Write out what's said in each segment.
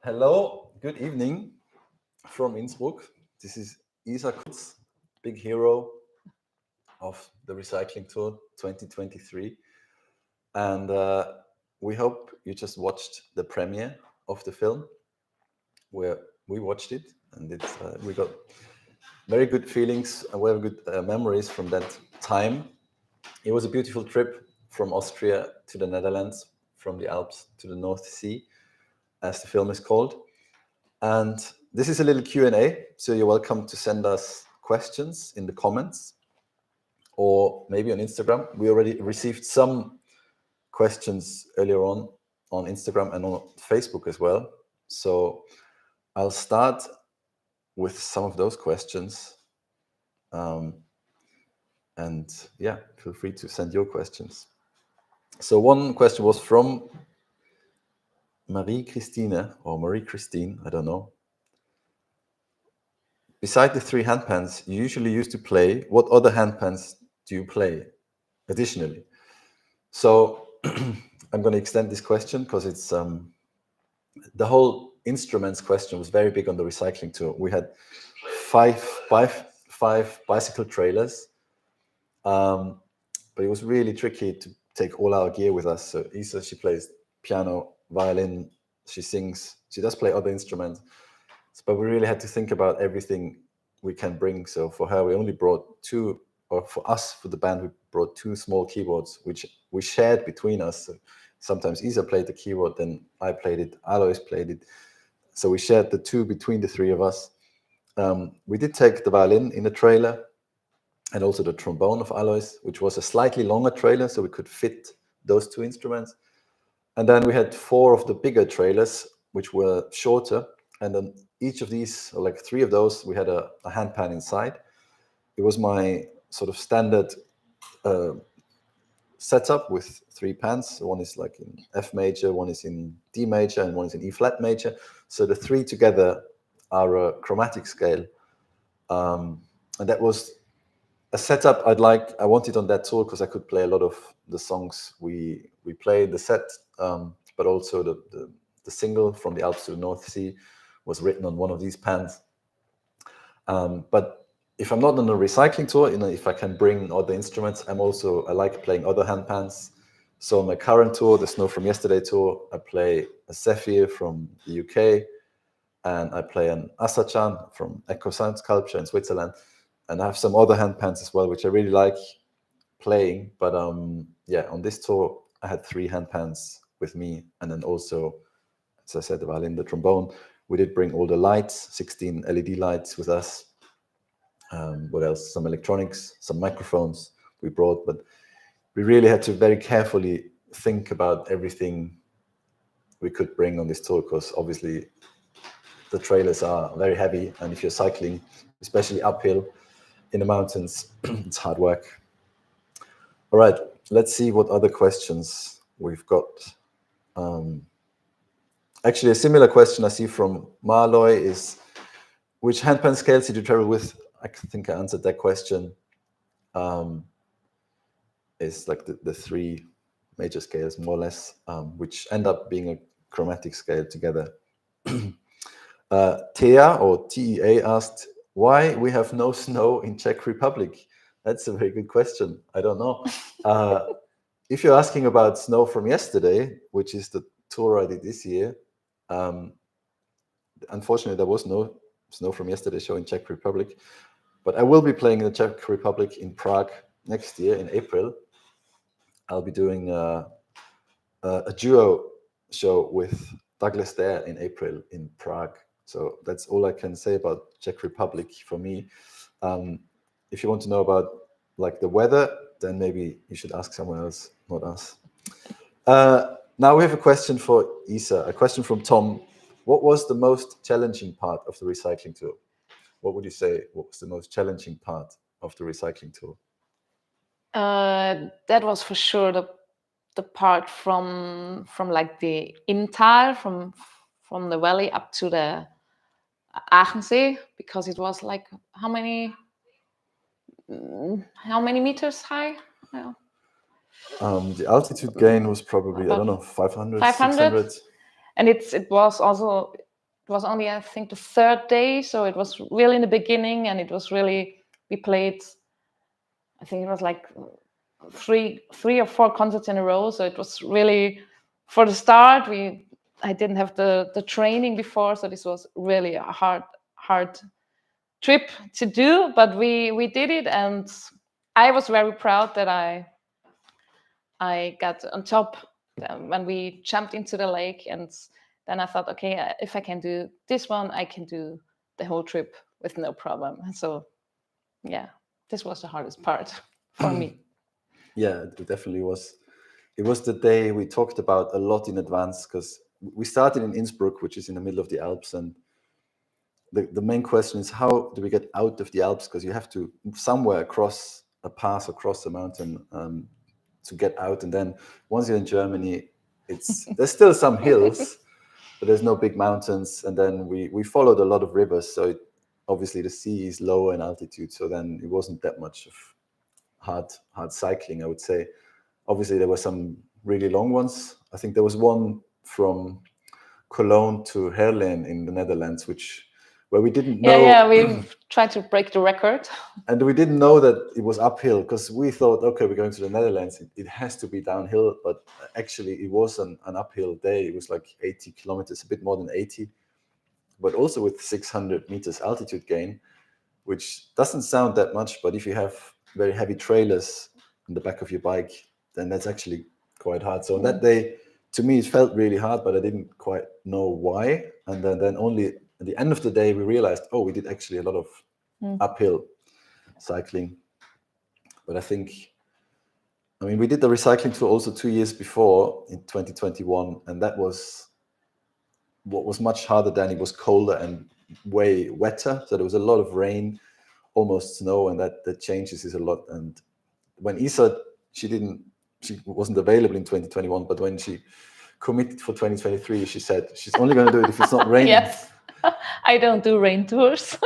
Hello, good evening from Innsbruck. This is Kurz, big hero of the Recycling Tour 2023. And we hope you just watched the premiere of the film where we watched it. And we got very good feelings and very good memories from that time. It was a beautiful trip from Austria to the Netherlands, from the Alps to the North Sea, as the film is called. And this is a little Q&A, so you're welcome to send us questions in the comments or maybe on Instagram. We already received some questions earlier on Instagram and on Facebook as well. So I'll start with some of those questions. And yeah, feel free to send your questions. So one question was from Marie-Christine, I don't know. Beside the 3 handpans you usually used to play, what other handpans do you play additionally? So I'm going to extend this question because it's the whole instruments question was very big on the recycling tour. We had five bicycle trailers, but it was really tricky to take all our gear with us. So Isa, she plays piano, violin, she sings, she does play other instruments, but we really had to think about everything we can bring. So for her, we only brought 2, or for us, for the band, we brought 2 small keyboards, which we shared between us. So sometimes Isa played the keyboard, then I played it, Alois played it. So we shared the 2 between the 3 of us. We did take the violin in the trailer and also the trombone of Alois, which was a slightly longer trailer, so we could fit those 2 instruments. And then we had 4 of the bigger trailers, which were shorter. And then each of these, or like 3 of those, we had a handpan inside. It was my sort of standard setup with 3 pans. One is like in F major, one is in D major, and one is in E flat major. So the 3 together are a chromatic scale. And that was a setup I wanted on that tour because I could play a lot of the songs we played the set, but also the single From the Alps to the North Sea was written on one of these pans. But if I'm not on a recycling tour, if I can bring other instruments, I like playing other handpans. So on my current tour, the Snow from Yesterday tour, I play a Zephyr from the UK, and I play an Asachan from Echo Sound Sculpture in Switzerland. And I have some other handpans as well, which I really like playing. But yeah, on this tour, I had 3 handpans with me. And then also, as I said, the violin, the trombone. We did bring all the lights, 16 LED lights with us. What else? Some electronics, some microphones we brought. But we really had to very carefully think about everything we could bring on this tour, because obviously the trailers are very heavy. And if you're cycling, especially uphill in the mountains, it's hard work. All right, let's see what other questions we've got. Actually, a similar question I see from Marloy is, which handpan scales did you travel with? I think I answered that question. It's like the 3 major scales, more or less, which end up being a chromatic scale together. Thea, or TEA, asked, why we have no snow in Czech Republic? That's a very good question. I don't know. If you're asking about Snow from Yesterday, which is the tour I did this year, unfortunately, there was no Snow from Yesterday show in Czech Republic. But I will be playing in the Czech Republic in Prague next year in April. I'll be doing a duo show with Douglas Dare in April in Prague. So that's all I can say about Czech Republic for me. If you want to know about like the weather, then maybe you should ask someone else, not us. Now we have a question for Isa, a question from Tom. What was the most challenging part of the recycling tour? What would you say? What was the most challenging part of the recycling tour? That was for sure the part from like the Inntal, from the valley up to the Aachensee, because it was like how many meters high? Yeah. The altitude gain was probably, I don't know, 500, 600. And it was also it was only, I think, the third day, so it was really in the beginning, and it was really, we played, I think it was like three or four concerts in a row. So it was really, for the start, I didn't have the training before, so this was really a hard trip to do, but we did it, and I was very proud that I got on top when we jumped into the lake. And then I thought, okay, if I can do this one, I can do the whole trip with no problem. So yeah, this was the hardest part for me. Yeah, it definitely was. It was the day we talked about a lot in advance, because we started in Innsbruck, which is in the middle of the Alps, and the main question is, how do we get out of the Alps? Because you have to somewhere across a pass, across the mountain, to get out. And then once you're in Germany, there's still some hills, but there's no big mountains. And then we followed a lot of rivers, so obviously the sea is lower in altitude, so then it wasn't that much of hard cycling, I would say. Obviously there were some really long ones. I think there was one from Cologne to Herlen in the Netherlands, where we didn't know. Yeah, we tried to break the record. And we didn't know that it was uphill, because we thought, okay, we're going to the Netherlands, it has to be downhill. But actually it was an uphill day. It was like 80 kilometers, a bit more than 80, but also with 600 meters altitude gain, which doesn't sound that much, but if you have very heavy trailers on the back of your bike, then that's actually quite hard. So on that day, to me, it felt really hard, but I didn't quite know why. And then only at the end of the day, we realized, oh, we did actually a lot of uphill cycling. But I mean, we did the recycling tour also 2 years before, in 2021, and that was what was much harder. Then it was colder and way wetter, so there was a lot of rain, almost snow, and that changes it a lot. And when Isa, she wasn't available in 2021, but when she committed for 2023, she said she's only going to do it if it's not raining. Yes, I don't do rain tours.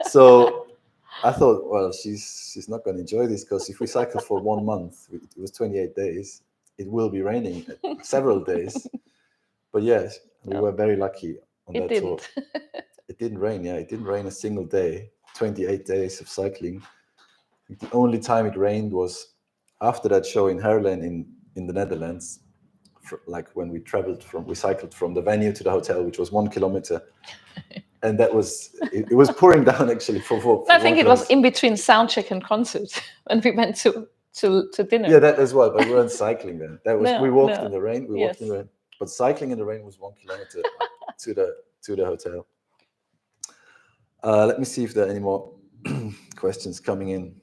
So I thought, well, she's not going to enjoy this, because if we cycle for 1 month, it was 28 days, it will be raining several days. But yes, we were very lucky on that tour. It didn't rain. Yeah, it didn't rain a single day. 28 days of cycling. The only time it rained was after that show in Herlen in the Netherlands, like when we cycled from the venue to the hotel, which was 1 kilometer. And that was, it was pouring down actually for I think it was in between sound check and concert when we went to dinner. Yeah, that as well, but we weren't cycling then. We walked in the rain. Walked in the rain, but cycling in the rain was 1 kilometer to the hotel. Let me see if there are any more questions coming in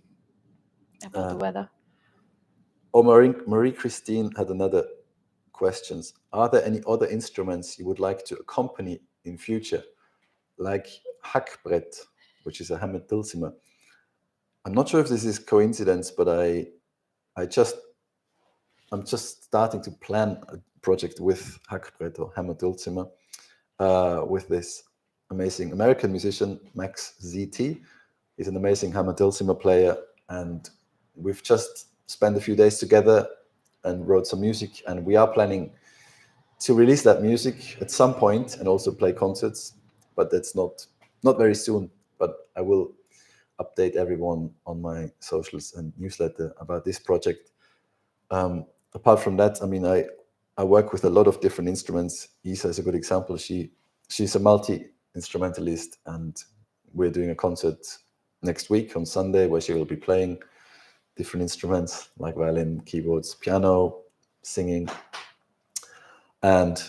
about the weather. Oh, Marie Christine had another questions. Are there any other instruments you would like to accompany in future, like Hackbrett, which is a hammered dulcimer? I'm not sure if this is coincidence, but I'm just starting to plan a project with Hackbrett or hammered dulcimer, with this amazing American musician Max ZT. He's an amazing hammered dulcimer player, and we've just spent a few days together and wrote some music, and we are planning to release that music at some point and also play concerts, but that's not very soon. But I will update everyone on my socials and newsletter about this project. Apart from that, I mean, I work with a lot of different instruments. Isa is a good example. She's a multi-instrumentalist, and we're doing a concert next week on Sunday where she will be playing different instruments like violin, keyboards, piano, singing. And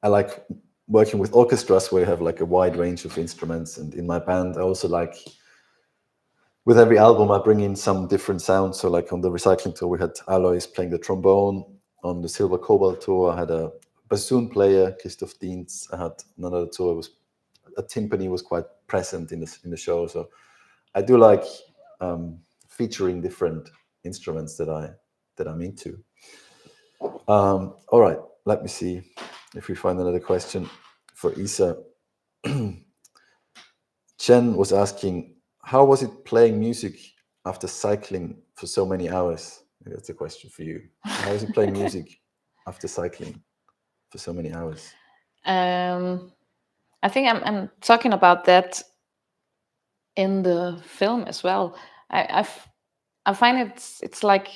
I like working with orchestras where you have like a wide range of instruments. And in my band, I also like, with every album, I bring in some different sounds. So like on the recycling tour, we had Alois playing the trombone. On the Silver Cobalt tour, I had a bassoon player, Christoph Dienz. I had another tour, a timpani was quite present in the show. So I do like featuring different instruments that I'm into. All right, let me see if we find another question for Isa. Chen was asking, how was it playing music after cycling for so many hours? Maybe that's a question for you. How was it playing music after cycling for so many hours? I think I'm talking about that in the film as well. I find it's like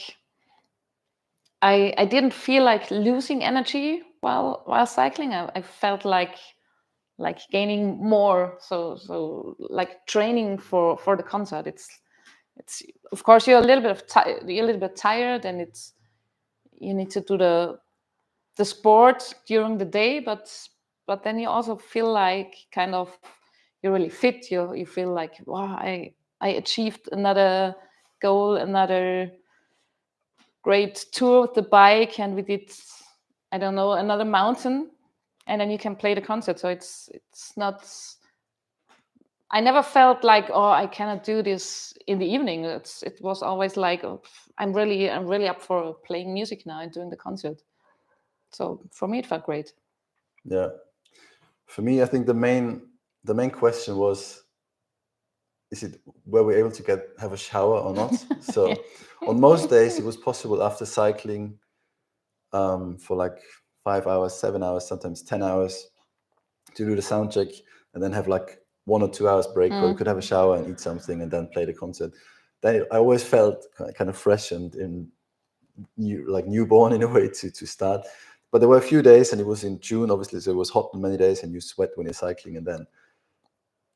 I didn't feel like losing energy while cycling. I felt like gaining more. So like training for the concert. It's of course you're a little bit you're a little bit tired, and you need to do the sport during the day, but then you also feel like kind of you're really fit. You feel like, wow, I achieved another goal, another great tour with the bike, and we did, I don't know, another mountain, and then you can play the concert. So it's not, I never felt like, oh, I cannot do this in the evening. It was always like, oh, I'm really up for playing music now and doing the concert. So for me, it felt great. Yeah. For me, I think the main question was, were we able to have a shower or not? So Yeah. on most days, it was possible after cycling for like 5 hours, 7 hours, sometimes 10 hours to do the sound check and then have like 1 or 2 hours break where we could have a shower and eat something and then play the concert. Then I always felt kind of fresh and newborn in a way to start. But there were a few days, and it was in June, obviously, so it was hot on many days, and you sweat when you're cycling. And then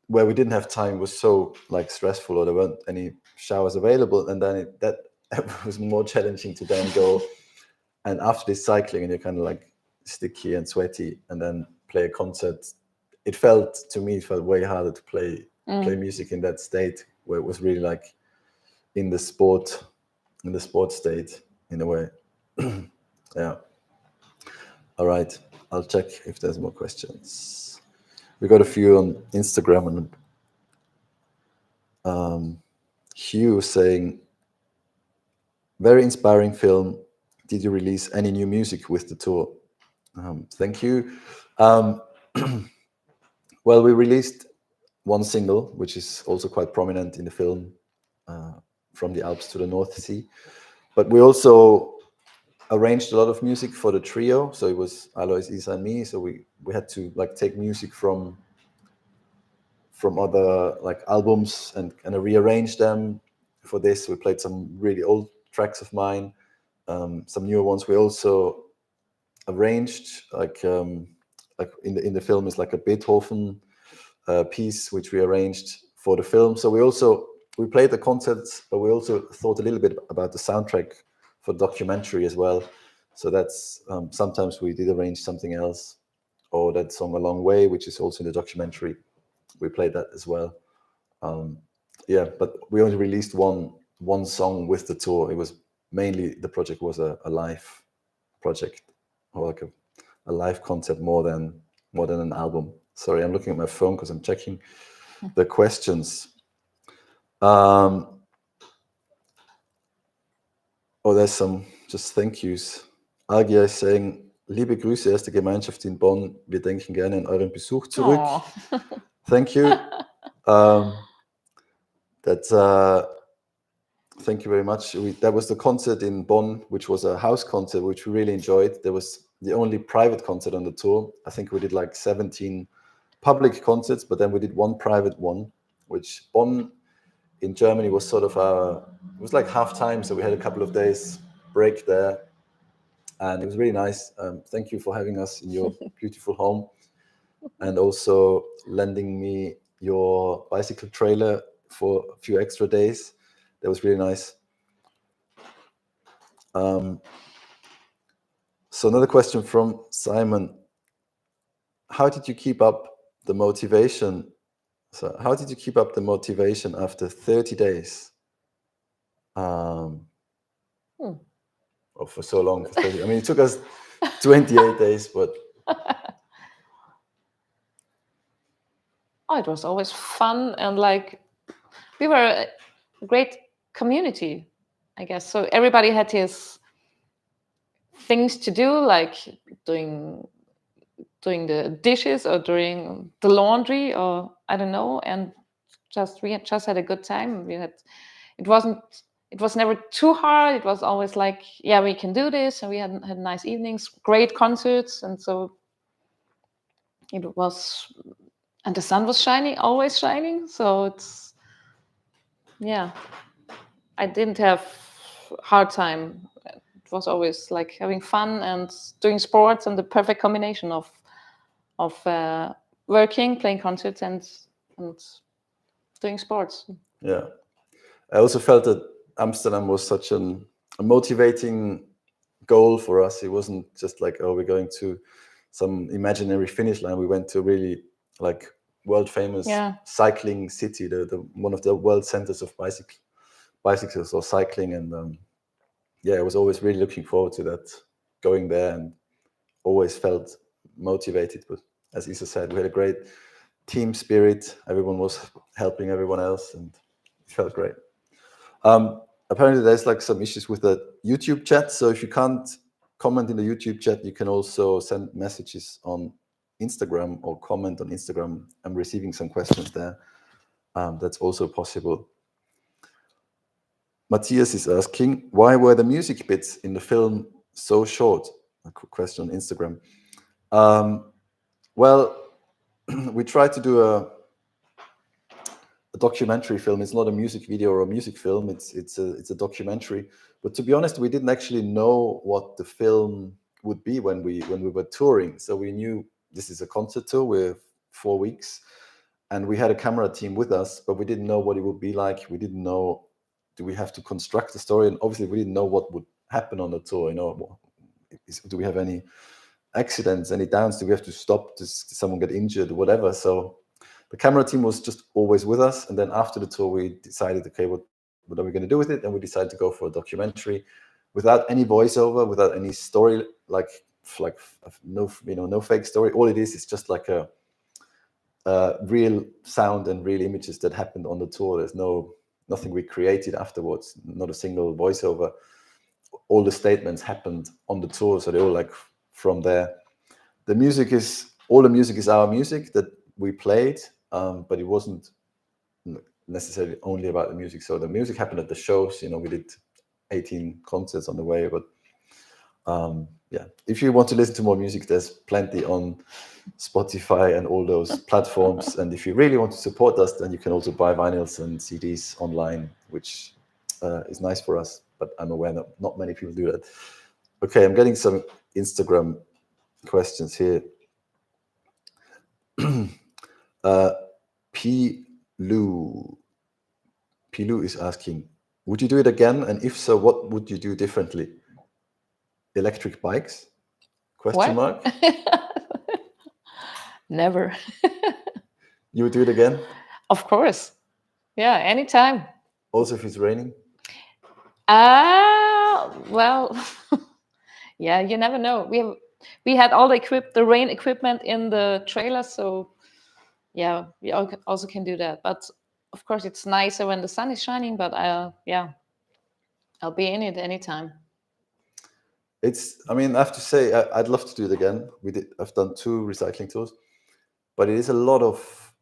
where we didn't have time was so like stressful, or there weren't any showers available, and then that was more challenging to then go. And after this cycling, and you're kind of like sticky and sweaty, and then play a concert, it felt way harder to play music in that state where it was really like in the sport state in a way. Yeah. All right. I'll check if there's more questions. We got a few on Instagram, and Hugh saying, very inspiring film. Did you release any new music with the tour? Thank you. Well, we released one single, which is also quite prominent in the film, From the Alps to the North Sea. But we also arranged a lot of music for the trio. So it was Alois, Isa, and me. So we had to like take music from other like albums and kind of rearrange them for this. We played some really old tracks of mine, some newer ones. We also arranged like in the film is like a Beethoven piece which we arranged for the film. So we played the concerts, but we also thought a little bit about the soundtrack for the documentary as well. So that's sometimes we did arrange something else, or that song A Long Way, which is also in the documentary. We played that as well. Yeah, but we only released one song with the tour. It was mainly, the project was a live project, or like a live concert more than an album. Sorry, I'm looking at my phone because I'm checking the questions. Oh, there's some just thank yous. Agia is saying, liebe Grüße, erste Gemeinschaft in Bonn. Wir denken gerne an euren Besuch zurück. Aw. Thank you. Thank you very much. That was the concert in Bonn, which was a house concert, which we really enjoyed. That was the only private concert on the tour. I think we did like 17 public concerts, but then we did one private one, which Bonn in Germany was sort of it was like half time. So we had a couple of days break there, and it was really nice. Thank you for having us in your beautiful home, and also lending me your bicycle trailer for a few extra days. That was really nice. So another question from Simon. How did you keep up the motivation? So how did you keep up the motivation after 30 days? Or for so long, for 30. I mean, it took us 28 days, but Oh, it was always fun, and like we were a great community, I guess. So everybody had his things to do, like doing the dishes or doing the laundry, or I don't know, and we had a good time. It was never too hard. It was always like, yeah, we can do this, and we had nice evenings, great concerts, and so it was And the sun was shining, always shining. So it's, yeah, I didn't have hard time. It was always like having fun and doing sports, and the perfect combination of working, playing concerts, and doing sports. Yeah. I also felt that Amsterdam was such a motivating goal for us. It wasn't just like, oh, we're going to some imaginary finish line. We went to really like world famous Yeah. cycling city, the one of the world centers of bicycles or cycling. And yeah, I was always really looking forward to that, going there, and always felt motivated. But as Isa said, we had a great team spirit. Everyone was helping everyone else, and it felt great. Apparently, there's like some issues with the YouTube chat. So if you can't comment in the YouTube chat, you can also send messages on Instagram or comment on Instagram. I'm receiving some questions there. That's also possible. Matthias is asking, why were the music bits in the film so short? A question on Instagram. Well, we tried to do a documentary film. It's not a music video or a music film. It's a documentary. But to be honest, we didn't actually know what the film would be when we were touring. So we knew this is a concert tour with 4 weeks, and we had a camera team with us, but we didn't know what it would be like. We didn't know, do we have to construct the story? And obviously we didn't know what would happen on the tour. You know, do we have any accidents, any downs? Do we have to stop? Does someone get injured, whatever? So the camera team was just always with us. And then after the tour, we decided, okay, what are we going to do with it? And we decided to go for a documentary without any voiceover, without any story, like no fake story. All it is just like a real sound and real images that happened on the tour. There's nothing we created afterwards, not a single voiceover. All the statements happened on the tour, so they're all like from there. All the music is our music that we played, but it wasn't necessarily only about the music. So the music happened at the shows. You know, we did 18 concerts on the way, but yeah, if you want to listen to more music, there's plenty on Spotify and all those platforms. And if you really want to support us, then you can also buy vinyls and CDs online, which is nice for us. But I'm aware that not many people do that. Okay, I'm getting some Instagram questions here. Pilu is asking, would you do it again? And if so, what would you do differently? Electric bikes? Question mark? Never. You would do it again? Of course. Yeah, anytime. Also if it's raining? Well, yeah, you never know. We had all the rain equipment in the trailer, so yeah, we also can do that. But of course, it's nicer when the sun is shining. But yeah, I'll be in it anytime. I mean, I have to say, I'd love to do it again. I've done 2 recycling tours, but it is a lot of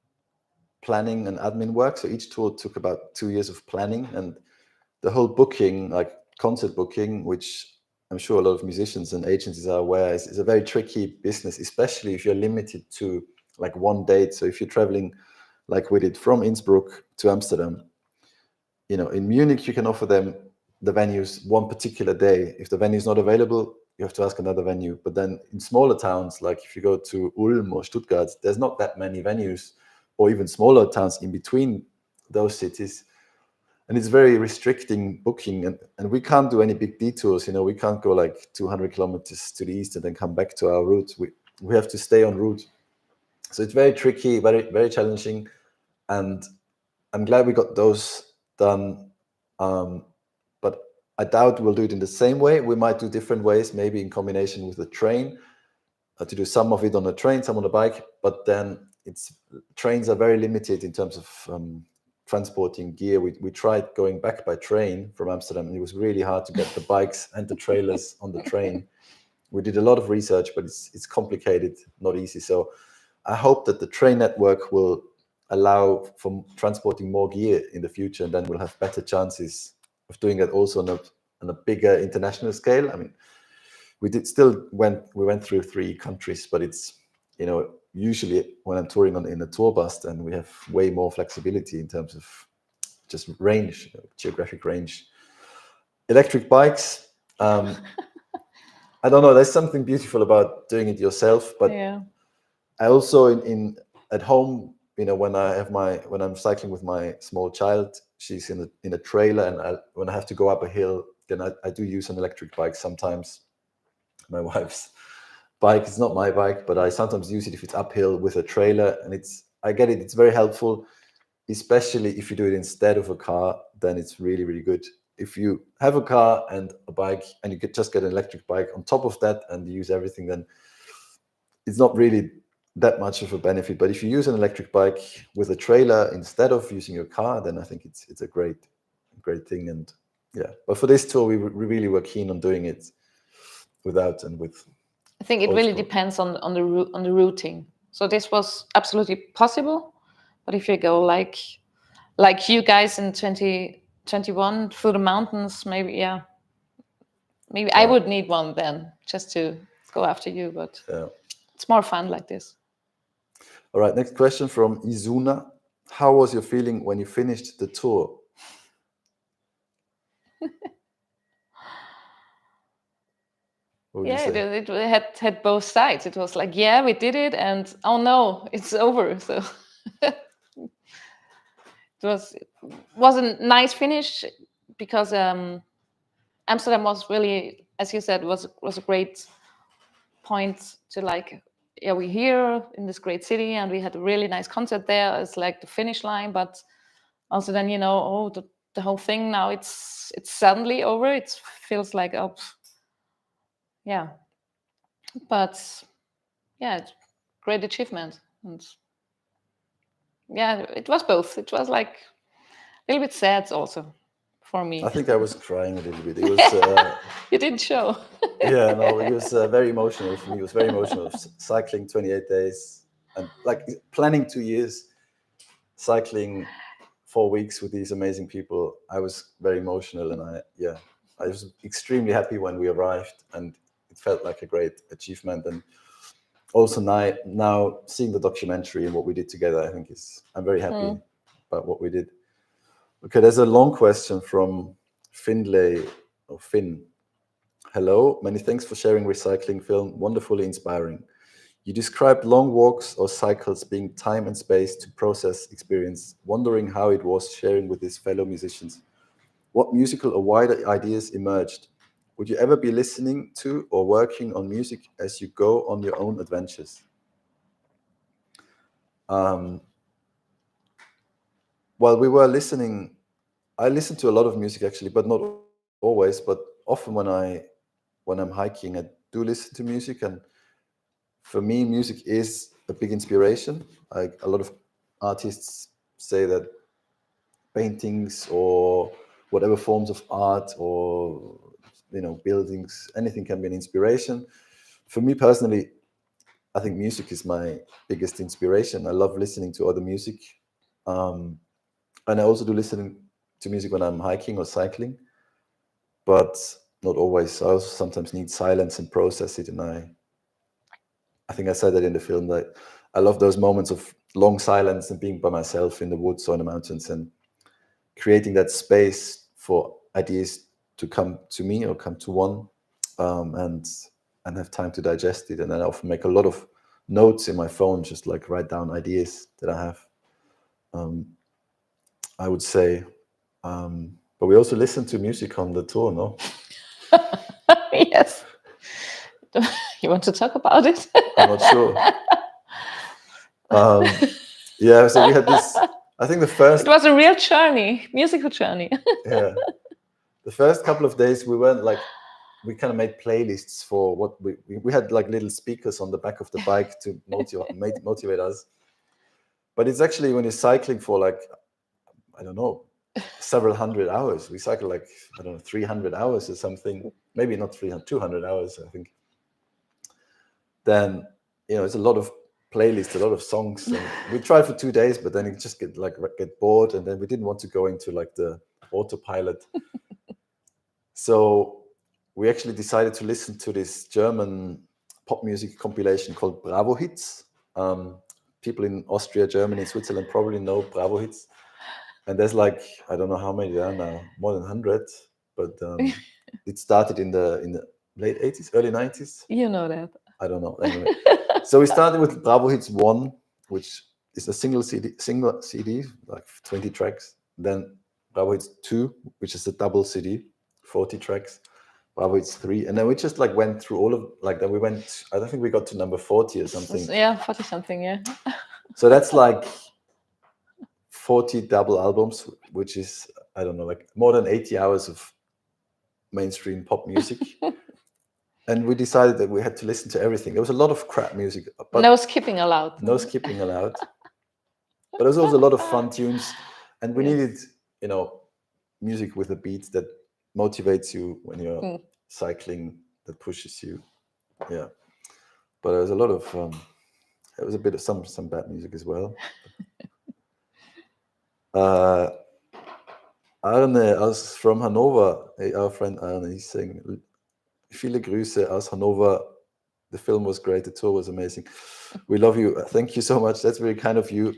planning and admin work. So each tour took about 2 years of planning, and the whole booking, like concert booking, which I'm sure a lot of musicians and agencies are aware, is a very tricky business, especially if you're limited to like one date. So if you're traveling, like we did, from Innsbruck to Amsterdam, you know, in Munich, you can offer them the venues one particular day. If the venue is not available, you have to ask another venue. But then in smaller towns, like if you go to Ulm or Stuttgart, there's not that many venues, or even smaller towns in between those cities. And it's very restricting booking. And we can't do any big detours. You know, we can't go like 200 kilometers to the east and then come back to our route. We have to stay on route. So it's very tricky, very, very challenging. And I'm glad we got those done. But I doubt we'll do it in the same way. We might do different ways, maybe in combination with the train, to do some of it on a train, some on a bike. But then trains are very limited in terms of transporting gear. We tried going back by train from Amsterdam, and it was really hard to get the bikes and the trailers on the train. We did a lot of research, but it's complicated, not easy. So I hope that the train network will allow for transporting more gear in the future, and then we'll have better chances of doing it also on a bigger international scale. I mean, we went through 3 countries, but it's, you know, usually when I'm touring in a tour bus, then we have way more flexibility in terms of just range, geographic range. Electric bikes, I don't know, there's something beautiful about doing it yourself, but Yeah. I also in at home, when I'm cycling with my small child, she's in a trailer, and when I have to go up a hill, then I do use an electric bike sometimes. My wife's bike is not my bike, but I sometimes use it if it's uphill with a trailer, and I get it. It's very helpful, especially if you do it instead of a car. Then it's really, really good. If you have a car and a bike, and you could just get an electric bike on top of that and use everything, then it's not really that much of a benefit. But if you use an electric bike with a trailer instead of using your car, then I think it's a great thing. And yeah, but for this tour, we really were keen on doing it without and with. I think it really depends on the routing. So this was absolutely possible, but if you go like you guys in 2021 through the mountains, maybe I would need one then just to go after you, but it's more fun like this. All right, next question from Izuna. How was your feeling when you finished the tour? It had both sides. It was like, yeah, we did it, and oh no, it's over. So it was a nice finish, because Amsterdam was really, as you said, was a great point to like, yeah, we're here in this great city, and we had a really nice concert there. It's like the finish line, but also then the whole thing now it's suddenly over. It feels like yeah, but yeah, it's great achievement. And yeah, it was both. It was like a little bit sad also for me. I think I was crying a little bit. It was you didn't show. Yeah, no, it was very emotional for me. It was very emotional. Cycling 28 days and like planning 2 years, cycling 4 weeks with these amazing people. I was very emotional, and I was extremely happy when we arrived, and it felt like a great achievement. And also now seeing the documentary and what we did together, I think I'm very happy about what we did. Okay, there's a long question from Finlay or Finn. Hello, many thanks for sharing recycling film, wonderfully inspiring. You described long walks or cycles being time and space to process experience, wondering how it was sharing with his fellow musicians. What musical or wider ideas emerged? Would you ever be listening to or working on music as you go on your own adventures? While we were listening, I listen to a lot of music actually, but not always, but often when I'm hiking, I do listen to music, and for me, music is a big inspiration. Like a lot of artists say that paintings or whatever forms of art or buildings, anything can be an inspiration. For me personally, I think music is my biggest inspiration. I love listening to other music, and I also do listening to music when I'm hiking or cycling, but not always. I also sometimes need silence and process it, and I think I said that in the film, that I love those moments of long silence and being by myself in the woods or in the mountains and creating that space for ideas to come to me or come to one, and have time to digest it. And then I often make a lot of notes in my phone, just like write down ideas that I have, I would say. But we also listen to music on the tour, no? Yes. You want to talk about it? I'm not sure. Yeah, so we had this, I think it was a real journey, musical journey. Yeah. The first couple of days we weren't like, we kind of made playlists for what we had like little speakers on the back of the bike to motivate us. But it's actually when you're cycling for like, I don't know, several hundred hours. We cycle like, I don't know, 300 hours or something, maybe not 300, 200 hours, I think. Then, it's a lot of playlists, a lot of songs. And we tried for 2 days, but then it just get bored. And then we didn't want to go into like the autopilot. So we actually decided to listen to this German pop music compilation called Bravo Hits. People in Austria, Germany, Switzerland probably know Bravo hits. And there's like, I don't know how many there are now, more than 100. But it started in the late 80s, early 90s. You know that. I don't know. Anyway, so we started with Bravo Hits 1, which is a single CD, like 20 tracks. Then Bravo Hits 2, which is a double CD, 40 tracks. Bravo Hits 3, and then we just like went through all of like that. We went. I don't think we got to number 40 or something. Yeah, 40 something. Yeah. So that's like 40 double albums, which is, I don't know, like more than 80 hours of mainstream pop music. And we decided that we had to listen to everything. There was a lot of crap music, but no skipping allowed. no skipping allowed. But there was also a lot of fun tunes, and we needed, music with a beat that motivates you when you're cycling, that pushes you. Yeah, but there was a lot of there was a bit of some bad music as well. Arne from Hanover, our friend Arne, he's saying, viele Grüße aus Hanover. The film was great. The tour was amazing. We love you. Thank you so much. That's very kind of you.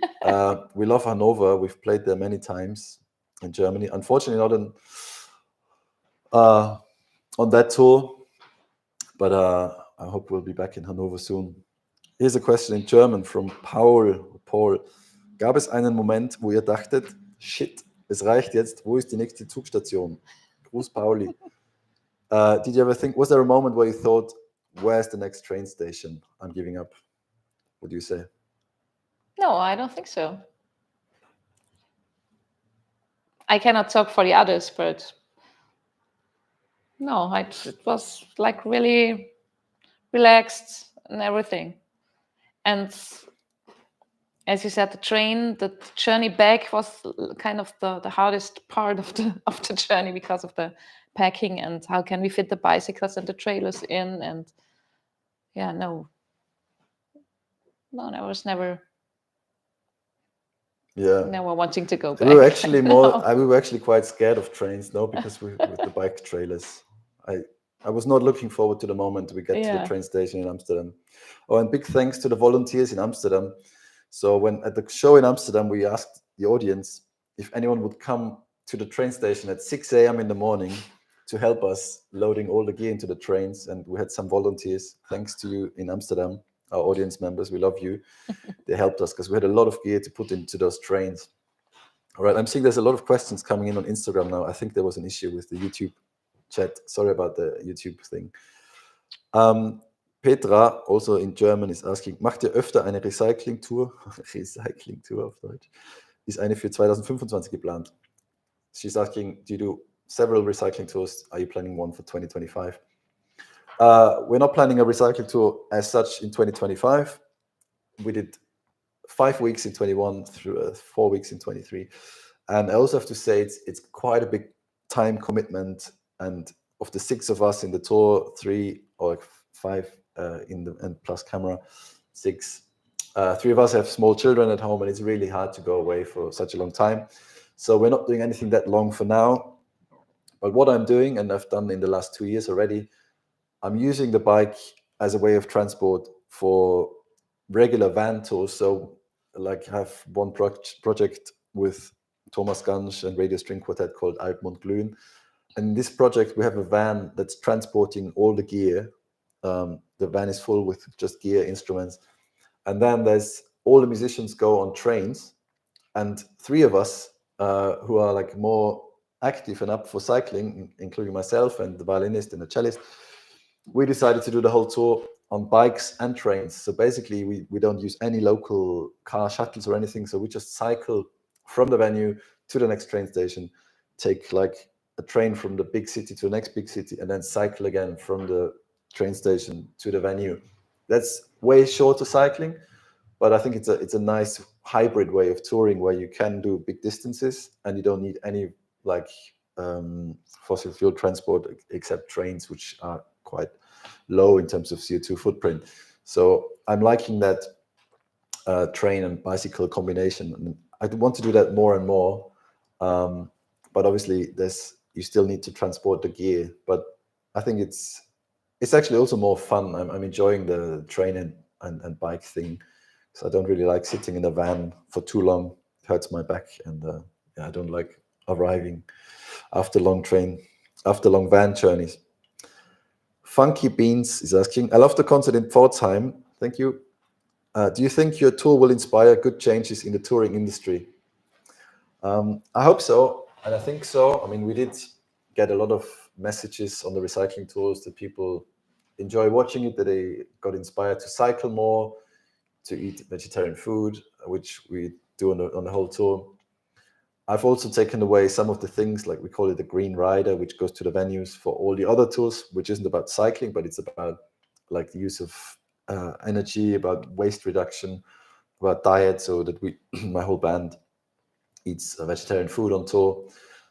We love Hanover. We've played there many times in Germany. Unfortunately, not on that tour, but I hope we'll be back in Hanover soon. Here's a question in German from Paul. Gab es einen Moment, wo ihr dachtet, shit, es reicht jetzt, wo ist die nächste Zugstation? Gruß, Pauli. Did you ever think, was there a moment where you thought, where's the next train station? I'm giving up. What do you say? No, I don't think so. I cannot talk for the others, but no, it was like really relaxed and everything. And as you said, the journey back was kind of the hardest part of the journey because of the packing and how can we fit the bicycles and the trailers in. And yeah, no, I was never wanting to go back. We were actually we were actually quite scared of trains, because with the bike trailers, I was not looking forward to the moment we get to the train station in Amsterdam. Oh, and big thanks to the volunteers in Amsterdam. So when at the show in Amsterdam, we asked the audience if anyone would come to the train station at 6 a.m. in the morning to help us loading all the gear into the trains. And we had some volunteers. Thanks to you in Amsterdam, our audience members. We love you. They helped us because we had a lot of gear to put into those trains. All right, I'm seeing there's a lot of questions coming in on Instagram now. I think there was an issue with the YouTube chat. Sorry about the YouTube thing. Petra, also in German, is asking, macht ihr öfter eine Recycling-Tour? Recycling-Tour auf Deutsch. Ist eine für 2025 geplant. She's asking, do you do several recycling tours? Are you planning one for 2025? We're not planning a recycling tour as such in 2025. We did 5 weeks in 21 through 4 weeks in 23. And I also have to say it's quite a big time commitment. And of the 6 of us in the tour, 3 or 5 and plus camera, 6. 3 of us have small children at home, and it's really hard to go away for such a long time. So we're not doing anything that long for now. But what I'm doing, and I've done in the last 2 years already, I'm using the bike as a way of transport for regular van tours. So like I have one project with Thomas Gansch and Radio String Quartet called Altmund Glühen. And in this project, we have a van that's transporting all the gear. The van is full with just gear, instruments. And then there's all the musicians go on trains. And 3 of us who are like more active and up for cycling, including myself and the violinist and the cellist, we decided to do the whole tour on bikes and trains. So basically, we don't use any local car shuttles or anything. So we just cycle from the venue to the next train station, take like a train from the big city to the next big city, and then cycle again from the train station to the venue. That's way shorter cycling, but I think it's a nice hybrid way of touring where you can do big distances and you don't need any like fossil fuel transport except trains, which are quite low in terms of CO2 footprint. So I'm liking that train and bicycle combination. And I want to do that more and more. But obviously you still need to transport the gear. But I think it's actually also more fun. I'm enjoying the train and bike thing So I don't really like sitting in a van for too long. It hurts my back, and I don't like arriving after long van journeys. Funky Beans is asking, I love the concert in Pforzheim. Thank you. Do you think your tour will inspire good changes in the touring industry? I hope so, and I think so. I mean, we did get a lot of messages on the recycling tours that people enjoy watching it, that they got inspired to cycle more, to eat vegetarian food, which we do on the whole tour. I've also taken away some of the things, like we call it the green rider, which goes to the venues for all the other tours, which isn't about cycling, but it's about like the use of energy, about waste reduction, about diet, so that my whole band eats vegetarian food on tour.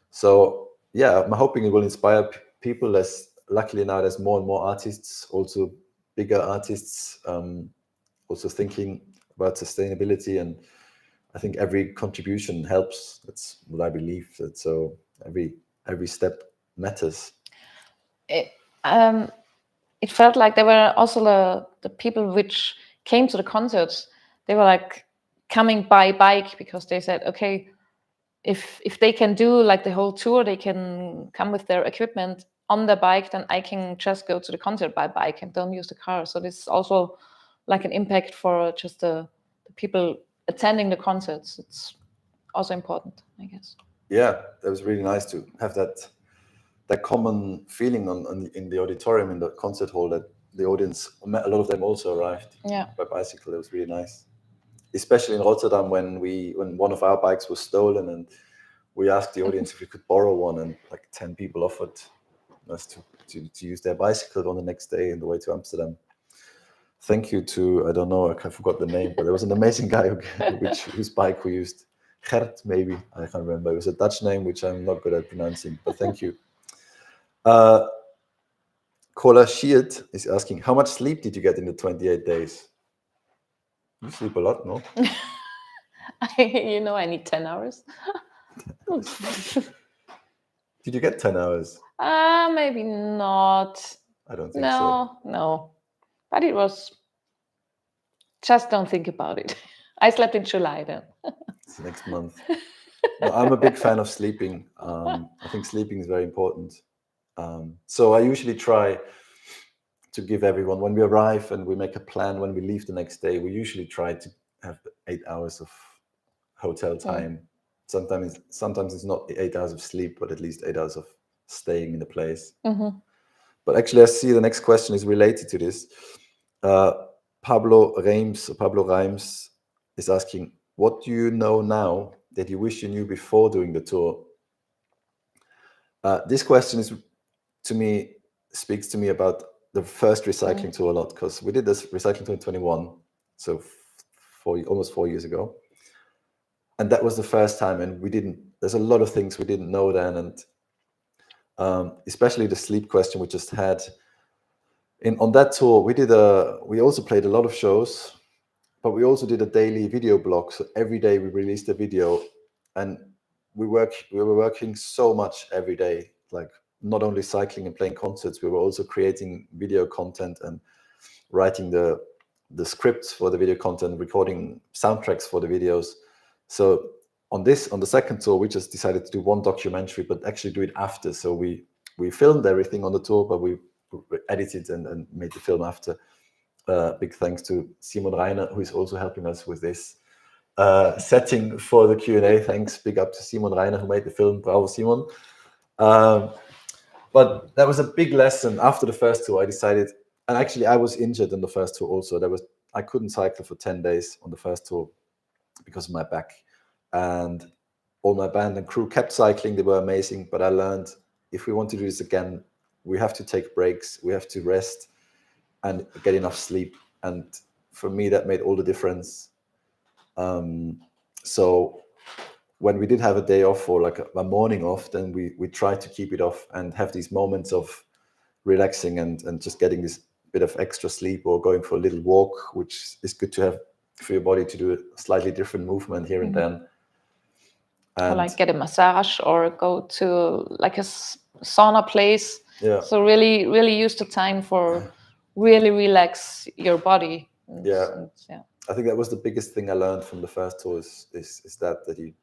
So yeah, I'm hoping it will inspire people. Luckily now there's more and more artists, also bigger artists, also thinking about sustainability, and I think every contribution helps. That's what I believe. So every step matters. It felt like there were also the people which came to the concerts. They were like coming by bike because they said, okay, if they can do like the whole tour, they can come with their equipment on their bike, then I can just go to the concert by bike and don't use the car. So this is also like an impact for just the people attending the concerts. It's also important, I guess. Yeah, that was really nice to have that common feeling in the auditorium, in the concert hall, that the audience, a lot of them also arrived by bicycle. It was really nice, especially in Rotterdam when one of our bikes was stolen, and we asked the audience if we could borrow one, and like 10 people offered us to use their bicycle on the next day on the way to Amsterdam. Thank you to, I don't know, I forgot the name, but there was an amazing guy whose bike we used. Gert, maybe, I can't remember. It was a Dutch name, which I'm not good at pronouncing, but thank you. Kola Shiat is asking, how much sleep did you get in the 28 days? You sleep a lot, no? I need 10 hours. Did you get 10 hours? Maybe not. I don't think so. No. But it was, just don't think about it. I slept in July then. It's next month. No, I'm a big fan of sleeping. I think sleeping is very important. So I usually try to give everyone, when we arrive and we make a plan, when we leave the next day, we usually try to have 8 hours of hotel time. Sometimes it's not 8 hours of sleep, but at least 8 hours of staying in the place. But actually, I see the next question is related to this. Pablo Reims is asking, what do you know now that you wish you knew before doing the tour? This question speaks to me about the first recycling tour a lot, because we did this recycling tour in 2021, so almost 4 years ago, and that was the first time, and there's a lot of things we didn't know then, and especially the sleep question we just had. On that tour, we also played a lot of shows, but we also did a daily video blog. So every day we released a video, and we were working so much every day, like not only cycling and playing concerts, we were also creating video content and writing the scripts for the video content, recording soundtracks for the videos. So on the second tour, we just decided to do one documentary, but actually do it after. So we filmed everything on the tour, but we edited and made the film after. Big thanks to Simon Reiner, who is also helping us with this setting for the Q&A. Thanks, big up to Simon Reiner, who made the film. Bravo, Simon. But that was a big lesson. After the first tour, I decided, and actually I was injured in the first tour also. I couldn't cycle for 10 days on the first tour because of my back. And all my band and crew kept cycling. They were amazing. But I learned, if we want to do this again, we have to take breaks. We have to rest and get enough sleep. And for me, that made all the difference. So when we did have a day off or like a morning off, then we tried to keep it off and have these moments of relaxing and just getting this bit of extra sleep or going for a little walk, which is good to have for your body to do a slightly different movement here and then. Or like get a massage or go to like a sauna place. Yeah. So really use the time for really relax your body. I think that was the biggest thing I learned from the first tour is that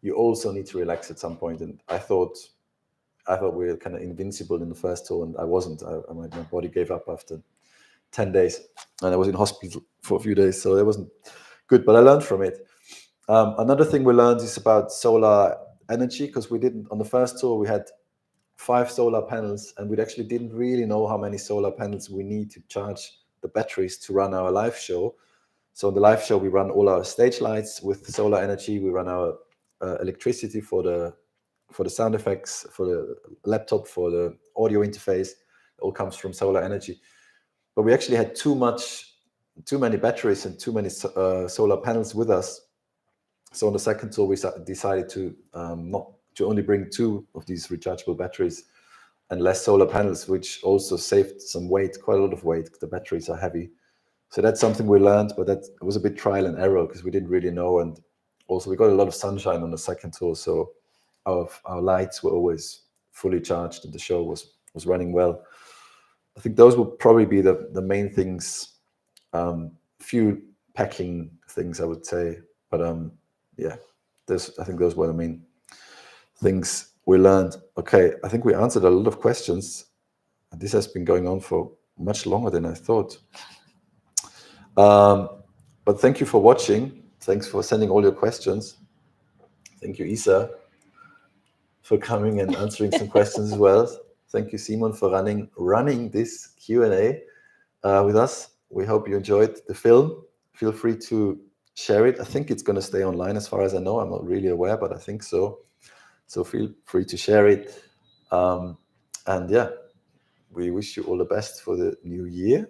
you also need to relax at some point. And I thought we were kind of invincible in the first tour, and I wasn't. My body gave up after 10 days, and I was in hospital for a few days, so that wasn't good. But I learned from it. Another thing we learned is about solar energy, because on the first tour we had 5 solar panels, and we actually didn't really know how many solar panels we need to charge the batteries to run our live show. So in the live show, we run all our stage lights with solar energy. We run our electricity for the sound effects, for the laptop, for the audio interface. It all comes from solar energy. But we actually had too many batteries and too many solar panels with us. So on the second tour, we decided to only bring 2 of these rechargeable batteries and less solar panels, which also saved some weight, quite a lot of weight. The batteries are heavy. So that's something we learned, but that was a bit trial and error because we didn't really know. And also we got a lot of sunshine on the second tour. So our lights were always fully charged and the show was running well. I think those would probably be the main things. Few packing things, I would say. But yeah, I think those were the main things we learned. Okay, I think we answered a lot of questions. This has been going on for much longer than I thought. But thank you for watching. Thanks for sending all your questions. Thank you, Isa, for coming and answering some questions as well. Thank you, Simon, for running this Q&A with us. We hope you enjoyed the film. Feel free to share it. I think it's going to stay online as far as I know. I'm not really aware, but I think so. So feel free to share it. And yeah, we wish you all the best for the new year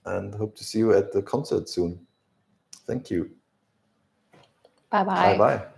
and hope to see you at the concert soon. Thank you. Bye-bye. Bye-bye.